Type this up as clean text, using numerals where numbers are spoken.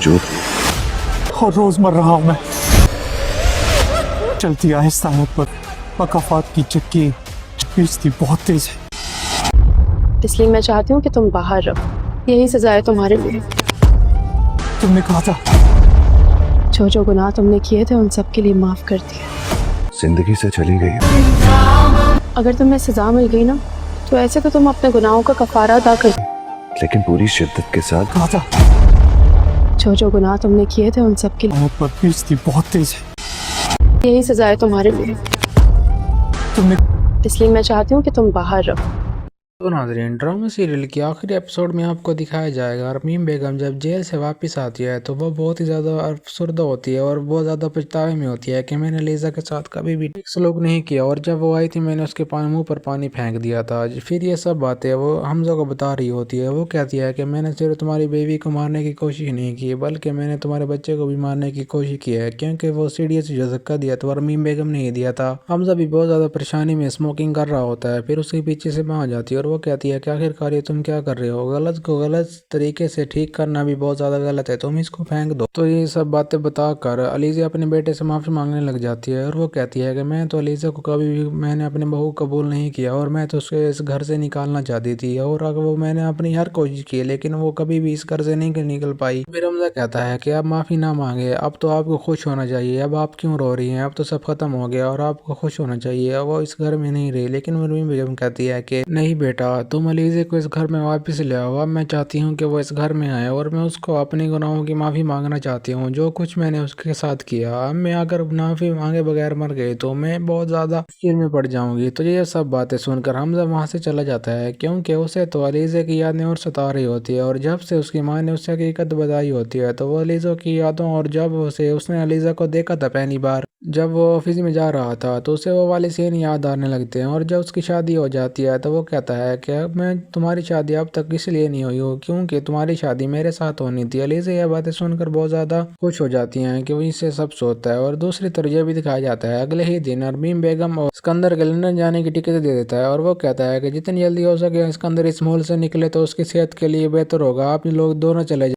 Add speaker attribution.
Speaker 1: मौजूद।
Speaker 2: और रोज मर रहा हूं मैं। चलती आहिस्ता है पर मकाफात की चक्की पीछती बहुत तेज है।
Speaker 3: इसलिए मैं चाहती हूँ कि तुम बाहर रहो, यही सजा है तुम्हारे लिए।
Speaker 2: तुमने कहा था
Speaker 3: जो जो गुनाह तुमने किए थे उन सब के लिए माफ कर दिया।
Speaker 1: जिंदगी से चली गई।
Speaker 3: अगर तुम्हें सजा मिल गई ना तो ऐसे तो तुम अपने गुनाहों का कफारा अदा कर।
Speaker 1: लेकिन पूरी शिद्दत के साथ।
Speaker 2: कहा था
Speaker 3: जो जो गुनाह तुमने किए थे उन सब के लिए
Speaker 2: पर पीछती बहुत तेज है।
Speaker 3: यही सजा है तुम्हारे लिए।
Speaker 2: तुमने
Speaker 3: इसलिए मैं चाहती हूँ कि तुम बाहर रहो।
Speaker 4: तो नाज़रीन, ड्रामा सीरियल के आखिरी एपिसोड में आपको दिखाया जाएगा रमीम बेगम जब जेल से वापस आती है तो वो बहुत ही ज़्यादा अफसरदा होती है और बहुत ज़्यादा पछतावे में होती है कि मैंने लीज़ा के साथ कभी भी ठीक सलूक नहीं किया और जब वो आई थी मैंने उसके मुंह पर पानी फेंक दिया था। फिर ये सब बातें वो हमजा को बता रही होती है। वो कहती है कि मैंने सिर्फ तुम्हारी बेबी को मारने की कोशिश नहीं की बल्कि मैंने तुम्हारे बच्चे को भी मारने की कोशिश की है, क्योंकि वो सीढ़ी से जो धक्का दिया तो रमीम बेगम ने ही दिया था। हमजा भी बहुत ज़्यादा परेशानी में स्मोकिंग कर रहा होता है। फिर उसके पीछे से माँ आ जाती है और वो कहती है कि आखिरकार ये तुम क्या कर रहे हो, गलत को गलत तरीके से ठीक करना भी बहुत ज़्यादा गलत है, तुम इसको फेंक दो। तो ये सब बातें बताकर अलीज़ा अपने बेटे से माफ़ी मांगने लग जाती है और वो कहती है कि मैं तो अलीज़ा को कभी भी मैंने अपने बहू कबूल नहीं किया और मैं तो उसको इस घर से निकालना चाहती थी और अगर वो मैंने अपनी हर कोशिश की लेकिन वो कभी भी इस घर से नहीं निकल पाई। फिर हमजा कहता है कि अब माफ़ी ना मांगे, अब तो आपको खुश होना चाहिए, अब आप क्यों रो रही हैं, अब तो सब खत्म हो गया और आपको खुश होना चाहिए। वो इस घर में नहीं रही। लेकिन रमीम बेगम कहती है कि नहीं बेटा, तुम अलीज़ा को इस घर में वापस ले आओ। अब मैं चाहती हूँ कि वो इस घर में आए और मैं उसको अपने गुनाहों की माफ़ी मांगना चाहती हूँ जो कुछ मैंने उसके साथ किया। अब मैं अगर माफ़ी मांगे बगैर मर गई तो मैं बहुत ज़्यादा मुश्किल में पड़ जाऊंगी। तो ये सब बातें सुनकर हमजा वहाँ से चला जाता है क्योंकि उसे तो अलीज़ा की यादें और सता रही होती है और जब से उसकी माँ ने उसे हकीकत बताई होती है तो वो अलीज़ा की यादों और जब उसने अलीज़ा को देखा था पहली बार जब वो ऑफिस में जा रहा था तो उसे वो वाले सीन याद आने लगते हैं। और जब उसकी शादी हो जाती है तो वो कहता है कि मैं तुम्हारी शादी अब तक इसलिए नहीं हुई हो क्योंकि तुम्हारी शादी मेरे साथ होनी थी। अलीज़ा यह बातें सुनकर बहुत ज़्यादा खुश हो जाती हैं कि वहीं से सब सोता है। और दूसरी तरफ यह भी दिखाया जाता है अगले ही दिन रमीम बेगम और सिकंदर के लंदन जाने की टिकट दे देता है और वो कहता है कि जितनी जल्दी हो सके सिकंदर इस मॉल से निकले तो उसकी सेहत के लिए बेहतर होगा, आप लोग दोनों चले